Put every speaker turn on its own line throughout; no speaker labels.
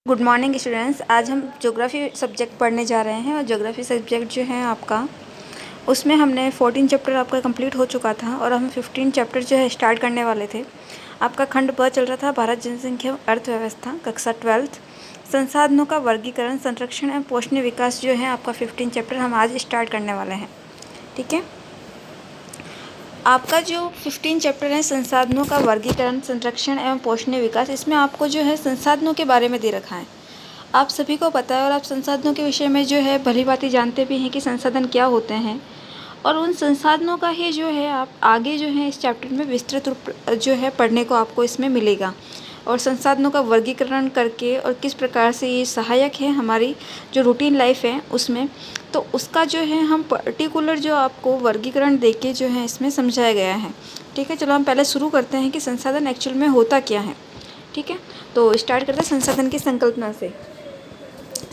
Good morning students. आज हम geography subject पढ़ने जा रहे हैं और ज्योग्राफी सब्जेक्ट जो है आपका, उसमें हमने 14 चैप्टर आपका कंप्लीट हो चुका था और हम 15 चैप्टर जो है स्टार्ट करने वाले थे। आपका खंड ब चल रहा था भारत जनसंख्या अर्थव्यवस्था, कक्षा 12th, संसाधनों का वर्गीकरण, संरक्षण एवं पोषणीय विकास जो है आपका 15 चैप्टर हम आज स्टार्ट करने वाले हैं। ठीक है, आपका जो 15 चैप्टर है संसाधनों का वर्गीकरण, संरक्षण एवं पोषणीय विकास, इसमें आपको जो है संसाधनों के बारे में दे रखा है। आप सभी को पता है और आप संसाधनों के विषय में जो है भली भांति जानते भी हैं कि संसाधन क्या होते हैं, और उन संसाधनों का ही जो है आप आगे जो है इस चैप्टर में विस्तृत रूप जो है पढ़ने को आपको इसमें मिलेगा। और संसाधनों का वर्गीकरण करके और किस प्रकार से ये सहायक है हमारी जो रूटीन लाइफ है उसमें, तो उसका जो है हम पर्टिकुलर जो आपको वर्गीकरण देके जो है इसमें समझाया गया है। ठीक है, चलो हम पहले शुरू करते हैं कि संसाधन एक्चुअल में होता क्या है। ठीक है, तो स्टार्ट करते हैं संसाधन की संकल्पना से।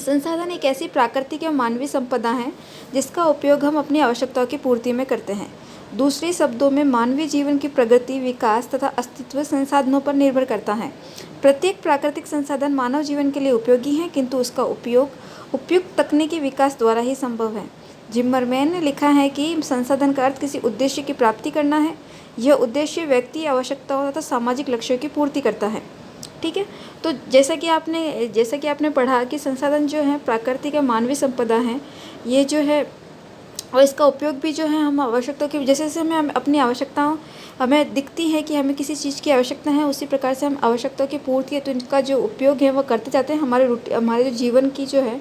संसाधन एक ऐसी प्राकृतिक एवं मानवीय संपदा है जिसका उपयोग हम अपनी आवश्यकताओं की पूर्ति में करते हैं। दूसरे शब्दों में मानवीय जीवन की प्रगति, विकास तथा अस्तित्व संसाधनों पर निर्भर करता है। प्रत्येक प्राकृतिक संसाधन मानव जीवन के लिए उपयोगी है, किंतु उसका उपयोग उपयुक्त तकनीकी विकास द्वारा ही संभव है। जिम्मरमैन ने लिखा है कि संसाधन का अर्थ किसी उद्देश्य की प्राप्ति करना है। यह उद्देश्य व्यक्ति आवश्यकताओं तथा सामाजिक लक्ष्यों की पूर्ति करता है। ठीक है, तो जैसा कि आपने पढ़ा कि संसाधन जो है प्राकृतिक या मानवीय संपदा है, ये जो है और इसका उपयोग भी जो है हम आवश्यकताओं की, जैसे जैसे हमें अपनी आवश्यकताओं हमें दिखती है कि हमें किसी चीज़ की आवश्यकता है, उसी प्रकार से हम आवश्यकताओं की पूर्ति है तो इनका जो उपयोग है वो करते जाते हैं हमारे जो जीवन की जो है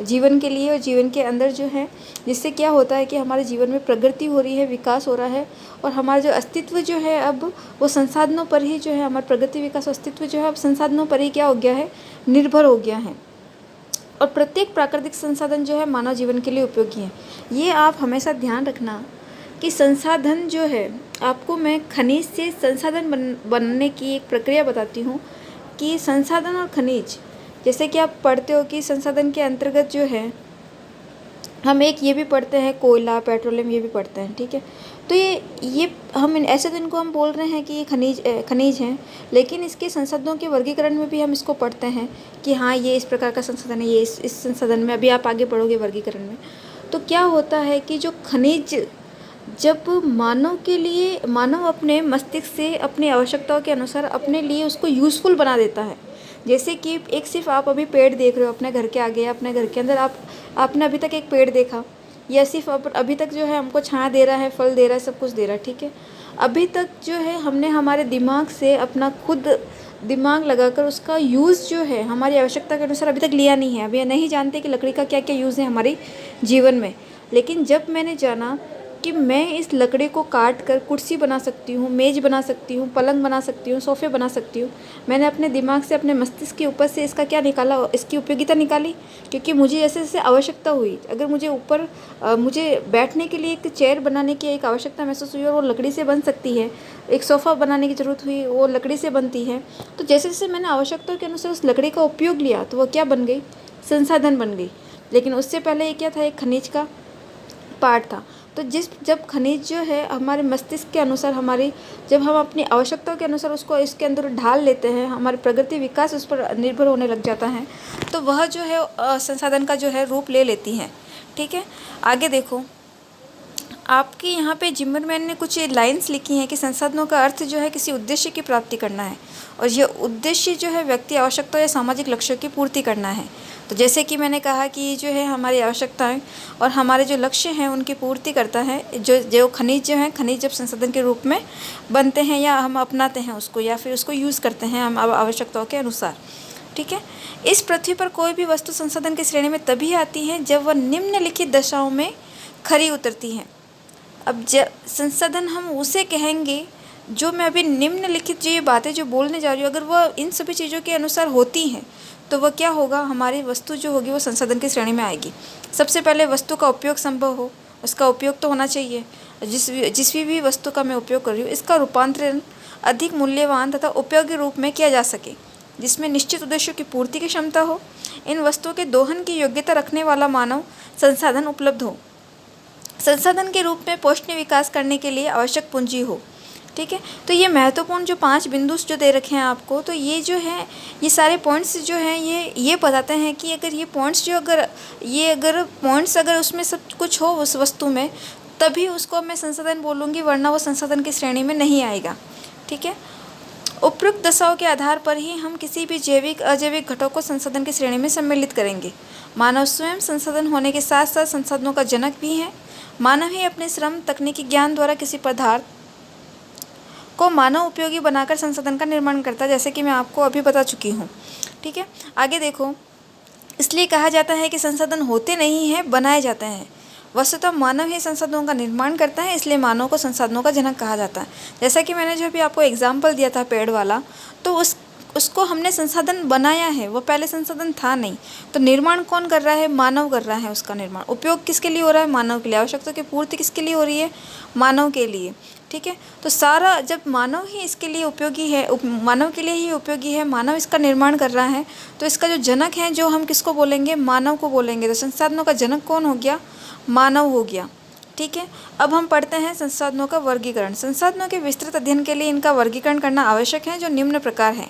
जीवन के लिए और जीवन के अंदर जो है, जिससे क्या होता है कि हमारे जीवन में प्रगति हो रही है, विकास हो रहा है, और हमारा जो अस्तित्व जो है अब वो संसाधनों पर ही जो है, हमारा प्रगति विकास अस्तित्व जो है अब संसाधनों पर ही क्या हो गया है, निर्भर हो गया है। और प्रत्येक प्राकृतिक संसाधन जो है मानव जीवन के लिए उपयोगी है। ये आप हमेशा ध्यान रखना कि संसाधन जो है, आपको मैं खनिज से संसाधन बनने की एक प्रक्रिया बताती हूँ कि संसाधन और खनिज, जैसे कि आप पढ़ते हो कि संसाधन के अंतर्गत जो है हम एक ये भी पढ़ते हैं कोयला, पेट्रोलियम, ये भी पढ़ते हैं। ठीक है, तो ये हम ऐसे तो इनको हम बोल रहे हैं कि ये खनिज हैं, लेकिन इसके संसाधनों के वर्गीकरण में भी हम इसको पढ़ते हैं कि हाँ ये इस प्रकार का संसाधन है, ये इस संसाधन में, अभी आप आगे पढ़ोगे वर्गीकरण में। तो क्या होता है कि जो खनिज जब मानव अपने मस्तिष्क से अपनी आवश्यकताओं के अनुसार अपने लिए उसको यूज़फुल बना देता है। जैसे कि एक सिर्फ आप अभी पेड़ देख रहे हो अपने घर के आगे, अपने घर के अंदर आपने अभी तक एक पेड़ देखा, या सिर्फ अभी तक जो है हमको छाया दे रहा है, फल दे रहा है, सब कुछ दे रहा है। ठीक है, अभी तक जो है हमने हमारे दिमाग से अपना खुद दिमाग लगाकर उसका यूज़ जो है हमारी आवश्यकता के अनुसार अभी तक लिया नहीं है। अभी नहीं जानते कि लकड़ी का क्या क्या यूज़ है हमारे जीवन में। लेकिन जब मैंने जाना कि मैं इस लकड़ी को काट कर कुर्सी बना सकती हूँ, मेज़ बना सकती हूँ, पलंग बना सकती हूँ, सोफ़े बना सकती हूँ, मैंने अपने दिमाग से, अपने मस्तिष्क के ऊपर से इसका क्या निकाला, इसकी उपयोगिता निकाली। क्योंकि मुझे जैसे जैसे आवश्यकता हुई, अगर मुझे बैठने के लिए एक चेयर बनाने की एक आवश्यकता महसूस हुई और वो लकड़ी से बन सकती है, एक सोफ़ा बनाने की ज़रूरत हुई, वो लकड़ी से बनती है, तो जैसे जैसे मैंने आवश्यकताओं के अनुसार उस लकड़ी का उपयोग लिया तो वो क्या बन गई, संसाधन बन गई। लेकिन उससे पहले ये क्या था, एक खनिज का पार्ट था। तो जब खनिज जो है हमारे मस्तिष्क के अनुसार जब हम अपनी आवश्यकताओं के अनुसार उसको इसके अंदर ढाल लेते हैं, हमारी प्रगति विकास उस पर निर्भर होने लग जाता है, तो वह जो है संसाधन का जो है रूप ले लेती है। ठीक है, आगे देखो, आपके यहाँ पे जिम्मरमैन ने कुछ लाइंस लिखी हैं कि संसाधनों का अर्थ जो है किसी उद्देश्य की प्राप्ति करना है, और यह उद्देश्य जो है व्यक्ति आवश्यकताओं या सामाजिक लक्ष्यों की पूर्ति करना है। तो जैसे कि मैंने कहा कि जो है हमारी आवश्यकताएं और हमारे जो लक्ष्य हैं उनकी पूर्ति करता है। जो खनिज जो है, खनिज जब संसाधन के रूप में बनते हैं या हम अपनाते हैं उसको, या फिर उसको यूज़ करते हैं हम आवश्यकताओं के अनुसार। ठीक है, इस पृथ्वी पर कोई भी वस्तु संसाधन की श्रेणी में तभी आती है जब वह निम्नलिखित दशाओं में खरी उतरती है। अब जब संसाधन हम उसे कहेंगे जो मैं अभी निम्नलिखित जो ये बातें जो बोलने जा रही हूँ, अगर वह इन सभी चीज़ों के अनुसार होती हैं तो वह क्या होगा, हमारी वस्तु जो होगी वो संसाधन की श्रेणी में आएगी। सबसे पहले वस्तु का उपयोग संभव हो, उसका उपयोग तो होना चाहिए। जिस भी वस्तु का मैं उपयोग कर रही हूँ, इसका रूपांतरण अधिक मूल्यवान तथा उपयोगी रूप में किया जा सके, जिसमें निश्चित उद्देश्यों की पूर्ति की क्षमता हो। इन वस्तुओं के दोहन की योग्यता रखने वाला मानव संसाधन उपलब्ध हो। संसाधन के रूप में पोषणीय विकास करने के लिए आवश्यक पूंजी हो। ठीक है। तो ये महत्वपूर्ण जो 5 बिंदु जो दे रखे हैं आपको, तो ये जो है ये सारे पॉइंट्स जो हैं ये बताते हैं कि अगर ये पॉइंट्स जो अगर पॉइंट्स अगर उसमें सब कुछ हो उस वस्तु में, तभी उसको मैं संसाधन बोलूँगी, वरना वो संसाधन की श्रेणी में नहीं आएगा। ठीक है। उपयुक्त दशाओं के आधार पर ही हम किसी भी जैविक अजैविक घटक को संसाधन की श्रेणी में सम्मिलित करेंगे। मानव स्वयं संसाधन होने के साथ साथ संसाधनों का जनक भी है। मानव ही अपने श्रम तकनीकी ज्ञान द्वारा किसी पदार्थ को मानव उपयोगी बनाकर संसाधन का निर्माण करता है, जैसे कि मैं आपको अभी बता चुकी हूँ। ठीक है। आगे देखो, इसलिए कहा जाता है कि संसाधन होते नहीं हैं, बनाए जाते हैं। वस्तुतः मानव ही संसाधनों का निर्माण करता है, इसलिए मानव को संसाधनों का जनक कहा जाता है। जैसा कि मैंने जो अभी आपको एग्जाम्पल दिया था पेड़ वाला, तो उसको हमने संसाधन बनाया है, वो पहले संसाधन था नहीं। तो निर्माण कौन कर रहा है? मानव कर रहा है उसका निर्माण। उपयोग किसके लिए हो रहा है? मानव के लिए। आवश्यकता की पूर्ति किसके लिए हो रही है? मानव के लिए। ठीक है। तो सारा जब मानव ही इसके लिए उपयोगी है, मानव के लिए ही उपयोगी है, मानव इसका निर्माण कर रहा है, तो इसका जो जनक है, जो हम किसको बोलेंगे? मानव को बोलेंगे। तो संसाधनों का जनक कौन हो गया? मानव हो गया। ठीक है। अब हम पढ़ते हैं संसाधनों का वर्गीकरण। संसाधनों के विस्तृत अध्ययन के लिए इनका वर्गीकरण करना आवश्यक है, जो निम्न प्रकार है।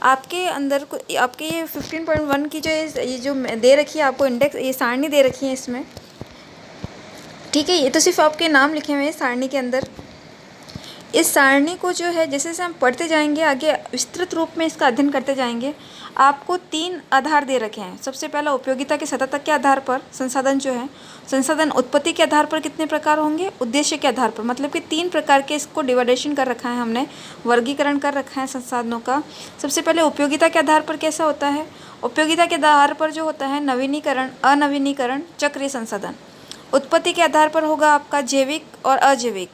आपके अंदर आपके ये 15.1 की ये जो दे रखी है आपको इंडेक्स, ये सारणी दे रखी है इसमें। ठीक है। ये तो सिर्फ आपके नाम लिखे हुए हैं सारणी के अंदर। इस सारणी को जो है जैसे जैसे हम पढ़ते जाएंगे, आगे विस्तृत रूप में इसका अध्ययन करते जाएंगे। आपको 3 आधार दे रखे हैं। सबसे पहला उपयोगिता के सतह तक के आधार पर संसाधन जो है, संसाधन उत्पत्ति के आधार पर कितने प्रकार होंगे? उद्देश्य के आधार पर। मतलब कि 3 प्रकार के इसको डिवाइडेशन कर रखा है हमने, वर्गीकरण कर रखा है संसाधनों का। सबसे पहले उपयोगिता के आधार पर कैसा होता है? उपयोगिता के आधार पर जो होता है नवीनीकरण, अनवीनीकरण, चक्रीय संसाधन। उत्पत्ति के आधार पर होगा आपका जैविक और अजैविक।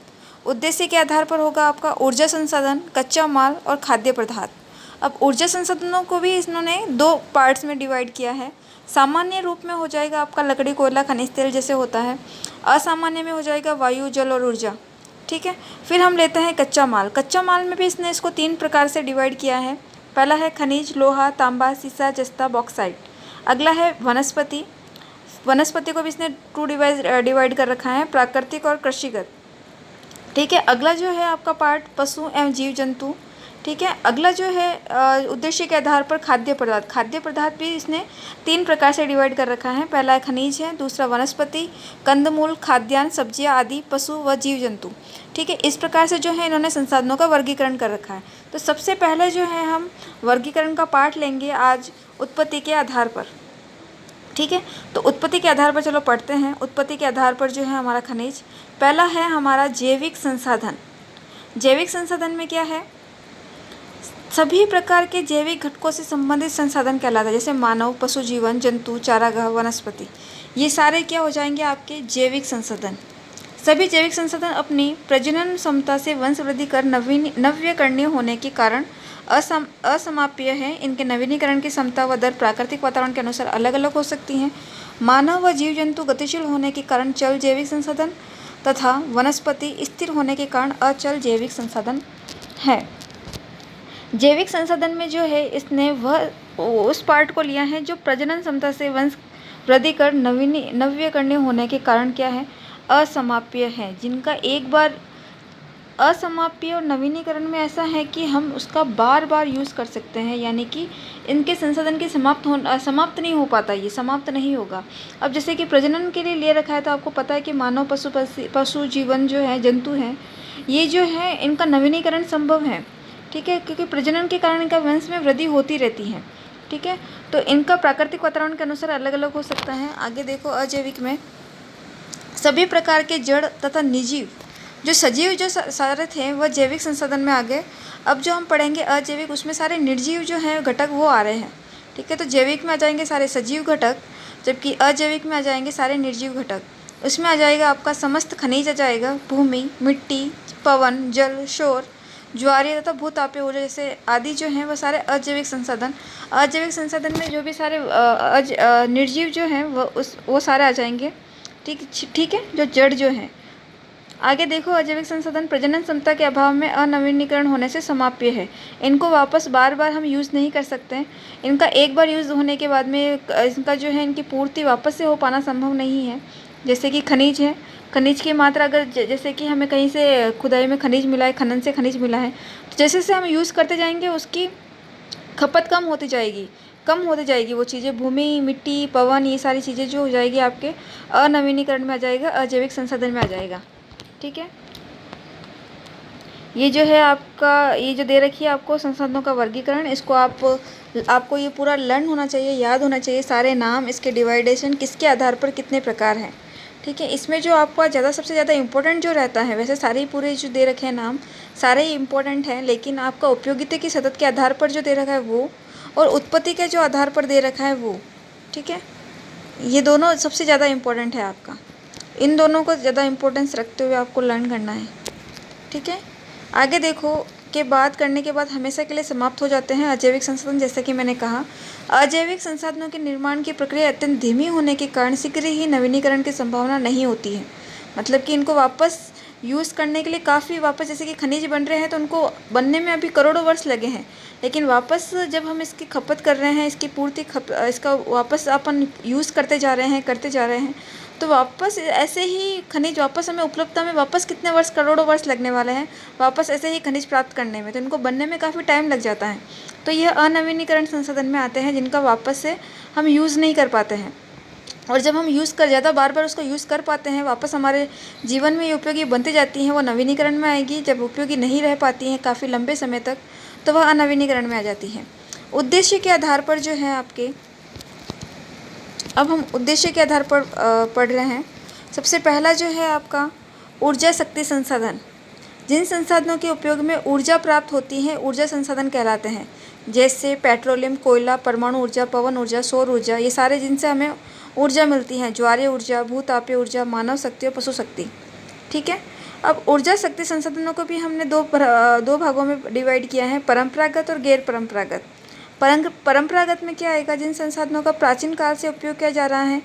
उद्देश्य के आधार पर होगा आपका ऊर्जा संसाधन, कच्चा माल और खाद्य पदार्थ। अब ऊर्जा संसाधनों को भी इन्होंने 2 पार्ट्स में डिवाइड किया है। सामान्य रूप में हो जाएगा आपका लकड़ी, कोयला, खनिज तेल जैसे होता है। असामान्य में हो जाएगा वायु, जल और ऊर्जा। ठीक है। फिर हम लेते हैं कच्चा माल। कच्चा माल में भी इसने इसको 3 प्रकार से डिवाइड किया है। पहला है खनिज, लोहा, तांबा, सीसा, जस्ता, बॉक्साइट। अगला है वनस्पति। वनस्पति को भी इसने 2 डिवाइड कर रखा है, प्राकृतिक और कृषिगत। ठीक है। अगला जो है आपका पार्ट पशु एवं जीव जंतु। ठीक है। अगला जो है उद्देश्य के आधार पर खाद्य पदार्थ। खाद्य पदार्थ भी इसने 3 प्रकार से डिवाइड कर रखा है। पहला है खनिज है, दूसरा वनस्पति, कंदमूल, खाद्यान्न, सब्जियां आदि, पशु व जीव जंतु। ठीक है। इस प्रकार से जो है इन्होंने संसाधनों का वर्गीकरण कर रखा है। तो सबसे पहले जो है हम वर्गीकरण का पार्ट लेंगे आज उत्पत्ति के आधार पर। ठीक है। तो उत्पत्ति के आधार पर चलो पढ़ते हैं। उत्पत्ति के आधार पर जो है हमारा खनिज पहला है हमारा जैविक संसाधन। जैविक संसाधन में क्या है? सभी प्रकार के जैविक घटकों से संबंधित संसाधन कहलाता है, जैसे मानव, पशु जीवन, जंतु, चारागाह, वनस्पति। ये सारे क्या हो जाएंगे? आपके जैविक संसाधन। सभी जैविक संसाधन अपनी प्रजनन क्षमता से वंश वृद्धि कर नव्यकरणीय होने के कारण असमाप्य है। इनके नवीनीकरण की क्षमता व दर प्राकृतिक वातावरण के अनुसार अलग अलग हो सकती हैं। मानव व जीव जंतु गतिशील होने के कारण चल जैविक संसाधन तथा वनस्पति स्थिर होने के कारण अचल जैविक संसाधन है। जैविक संसाधन में जो है इसने वह उस पार्ट को लिया है जो प्रजनन क्षमता से वंश वृद्धि कर नव्यकरणीय होने के कारण क्या है? असमाप्य है। जिनका एक बार असमाप्य और नवीनीकरण में ऐसा है कि हम उसका बार बार यूज़ कर सकते हैं, यानी कि इनके संसाधन के समाप्त नहीं हो पाता, ये समाप्त नहीं होगा। अब जैसे कि प्रजनन के लिए ले रखा है, तो आपको पता है कि मानव, पशु जीवन जो है, जंतु हैं, ये जो है इनका नवीनीकरण संभव है। ठीक है। क्योंकि प्रजनन के कारण इनका वंश में वृद्धि होती रहती है। ठीक है। तो इनका प्राकृतिक वातावरण के अनुसार अलग अलग हो सकता है। आगे देखो, अजैविक में सभी प्रकार के जड़ तथा निर्जीव जो सजीव जो सारे थे वह जैविक संसाधन में आ गए। अब जो हम पढ़ेंगे अजैविक, उसमें सारे निर्जीव जो हैं घटक वो आ रहे हैं। ठीक है। तो जैविक में आ जाएंगे सारे सजीव घटक, जबकि अजैविक में आ जाएंगे सारे निर्जीव घटक। उसमें आ जाएगा आपका समस्त खनिज आ जाएगा, भूमि, मिट्टी, पवन, जल, शोर, ज्वारीय तथा भूतापीय ऊर्जा जैसे आदि जो हैं वह सारे अजैविक संसाधन। अजैविक संसाधन में जो भी सारे निर्जीव जो हैं वो सारे आ जाएंगे। ठीक है। जो जड़ जो हैं। आगे देखो, अजैविक संसाधन प्रजनन क्षमता के अभाव में अनवीनीकरण होने से समाप्य है। इनको वापस बार बार हम यूज़ नहीं कर सकते। इनका एक बार यूज़ होने के बाद में इनका जो है इनकी पूर्ति वापस से हो पाना संभव नहीं है। जैसे कि खनिज है, खनिज की मात्रा अगर जैसे कि हमें कहीं से खुदाई में खनिज मिला है, खनन से खनिज मिला है, तो जैसे जैसे हम यूज़ करते जाएंगे उसकी खपत कम होती जाएगी वो चीज़ें, भूमि, मिट्टी, पवन, ये सारी चीज़ें जो हो जाएगी आपके अनवीनीकरण में आ जाएगा, अजैविक संसाधन में आ जाएगा। ठीक है, ये जो है आपका, ये जो दे रखी है आपको संसाधनों का वर्गीकरण, इसको आपको ये पूरा लर्न होना चाहिए, याद होना चाहिए, सारे नाम, इसके डिवाइडेशन, किसके आधार पर कितने प्रकार हैं। ठीक है, इसमें जो आपका सबसे ज़्यादा इम्पोर्टेंट जो रहता है, वैसे सारे ही पूरे जो दे रखे हैं नाम सारे ही इम्पोर्टेंट हैं, लेकिन आपका उपयोगिता की सतत के आधार पर जो दे रखा है वो, और उत्पत्ति के जो आधार पर दे रखा है वो। ठीक है, ये दोनों सबसे ज़्यादा इम्पोर्टेंट है आपका, इन दोनों को ज़्यादा इम्पोर्टेंस रखते हुए आपको लर्न करना है। ठीक है, आगे देखो के बात करने के बाद हमेशा के लिए समाप्त हो जाते हैं अजैविक संसाधन। जैसा कि मैंने कहा, अजैविक संसाधनों के निर्माण की प्रक्रिया अत्यंत धीमी होने के कारण शीघ्र ही नवीनीकरण की संभावना नहीं होती है। मतलब कि इनको वापस यूज़ करने के लिए काफ़ी वापस, जैसे कि खनिज बन रहे हैं तो उनको बनने में अभी करोड़ों वर्ष लगे हैं, लेकिन वापस जब हम इसकी खपत कर रहे हैं, इसकी इसका वापस अपन यूज़ करते जा रहे हैं, तो वापस ऐसे ही खनिज वापस हमें उपलब्धता में वापस कितने वर्ष, करोड़ों वर्ष लगने वाले हैं वापस ऐसे ही खनिज प्राप्त करने में, तो इनको बनने में काफ़ी टाइम लग जाता है। तो यह अनवीनीकरण संसाधन में आते हैं जिनका वापस से हम यूज़ नहीं कर पाते हैं, और जब हम ज़्यादा बार बार उसको यूज़ कर पाते हैं, वापस हमारे जीवन में ये उपयोगी बनती जाती हैं, वो नवीनीकरण में आएगी। जब उपयोगी नहीं रह पाती हैं काफ़ी लंबे समय तक, तो वह अनवीनीकरण में आ जाती है। उद्देश्य के आधार पर जो है आपके, अब हम उद्देश्य के आधार पर पढ़ रहे हैं। सबसे पहला जो है आपका ऊर्जा शक्ति संसाधन। जिन संसाधनों के उपयोग में ऊर्जा प्राप्त होती है ऊर्जा संसाधन कहलाते हैं, जैसे पेट्रोलियम, कोयला, परमाणु ऊर्जा, पवन ऊर्जा, सौर ऊर्जा, ये सारे जिनसे हमें ऊर्जा मिलती है, ज्वारीय ऊर्जा, भूतापीय ऊर्जा, मानव शक्ति और पशु शक्ति। ठीक है, अब ऊर्जा शक्ति संसाधनों को भी हमने दो भागों में डिवाइड किया है, परंपरागत और गैर परंपरागत। परंपरागत में क्या आएगा, जिन संसाधनों का प्राचीन काल से उपयोग किया जा रहा है,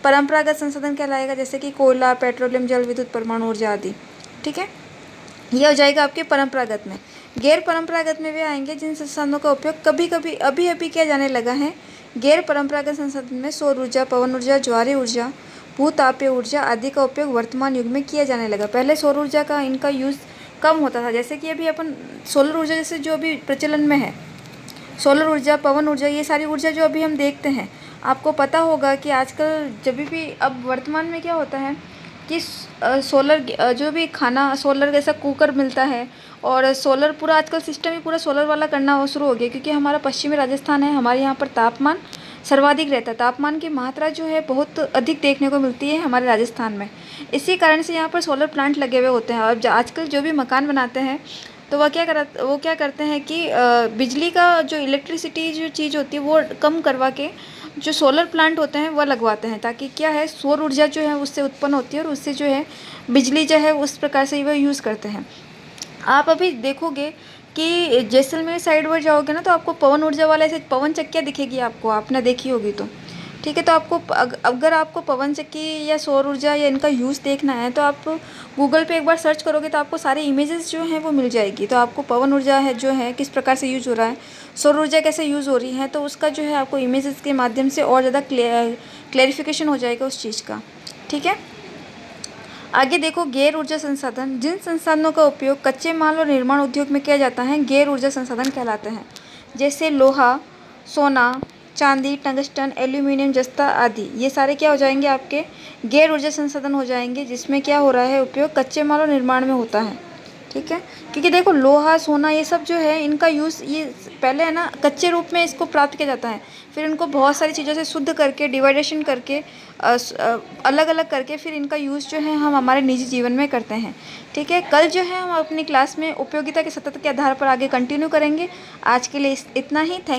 परंपरागत संसाधन कहलाएगा, जैसे कि कोयला, पेट्रोलियम, जल विद्युत, परमाणु ऊर्जा आदि। ठीक है, यह हो जाएगा आपके परंपरागत में। गैर परंपरागत में वे आएंगे जिन संसाधनों का उपयोग कभी कभी अभी अभी किया जाने लगा है। गैर परंपरागत संसाधन में सौर ऊर्जा, पवन ऊर्जा, ज्वारीय ऊर्जा, भूतापीय ऊर्जा आदि का उपयोग वर्तमान युग में किया जाने लगा। पहले सौर ऊर्जा का इनका यूज़ कम होता था, जैसे कि अभी अपन सोलर ऊर्जा जैसे जो अभी प्रचलन में है, सोलर ऊर्जा, पवन ऊर्जा, ये सारी ऊर्जा जो अभी हम देखते हैं, आपको पता होगा कि आजकल जब भी अब वर्तमान में क्या होता है कि सोलर जो भी खाना, सोलर जैसा कुकर मिलता है, और सोलर पूरा आजकल सिस्टम ही पूरा सोलर वाला करना शुरू हो गया, क्योंकि हमारा पश्चिमी राजस्थान है, हमारे यहाँ पर तापमान सर्वाधिक रहता है, तापमान की मात्रा जो है बहुत अधिक देखने को मिलती है हमारे राजस्थान में। इसी कारण से यहाँ पर सोलर प्लांट लगे हुए होते हैं। और आजकल जो भी मकान बनाते हैं, तो वो क्या करते हैं कि बिजली का जो इलेक्ट्रिसिटी जो चीज़ होती है वो कम करवा के जो सोलर प्लांट होते हैं वह लगवाते हैं, ताकि क्या है, सौर ऊर्जा जो है उससे उत्पन्न होती है, और उससे जो है बिजली जो है उस प्रकार से वह यूज़ करते हैं। आप अभी देखोगे कि जैसलमेर साइड पर जाओगे ना, तो आपको पवन ऊर्जा वाला ऐसे पवन चक्कियाँ दिखेगी आपको, आपने देखी होगी तो। ठीक है, तो आपको अगर आपको पवन चक्की या सौर ऊर्जा या इनका यूज़ देखना है, तो आप गूगल पे एक बार सर्च करोगे तो आपको सारे इमेजेस जो हैं वो मिल जाएगी। तो आपको पवन ऊर्जा है जो है किस प्रकार से यूज़ हो रहा है, सौर ऊर्जा कैसे यूज़ हो रही है, तो उसका जो है आपको इमेजेस के माध्यम से और ज़्यादा क्लैरिफिकेशन हो जाएगा उस चीज़ का। ठीक है, आगे देखो गैर ऊर्जा संसाधन। जिन संसाधनों का उपयोग कच्चे माल और निर्माण उद्योग में किया जाता है गैर ऊर्जा संसाधन कहलाते हैं, जैसे लोहा, सोना, चांदी, टंगस्टन, एल्यूमिनियम, जस्ता आदि। ये सारे क्या हो जाएंगे, आपके गैर ऊर्जा संसाधन हो जाएंगे, जिसमें क्या हो रहा है, उपयोग कच्चे माल और निर्माण में होता है। ठीक है, क्योंकि देखो लोहा, सोना, ये सब जो है इनका यूज़ ये पहले है ना कच्चे रूप में इसको प्राप्त किया जाता है, फिर इनको बहुत सारी चीज़ों से शुद्ध करके, डिवाइडेशन करके, अलग अलग करके फिर इनका यूज़ जो है हम हमारे निजी जीवन में करते हैं। ठीक है, कल जो है हम अपनी क्लास में उपयोगिता के सतत के आधार पर आगे कंटिन्यू करेंगे। आज के लिए इतना ही। थैंक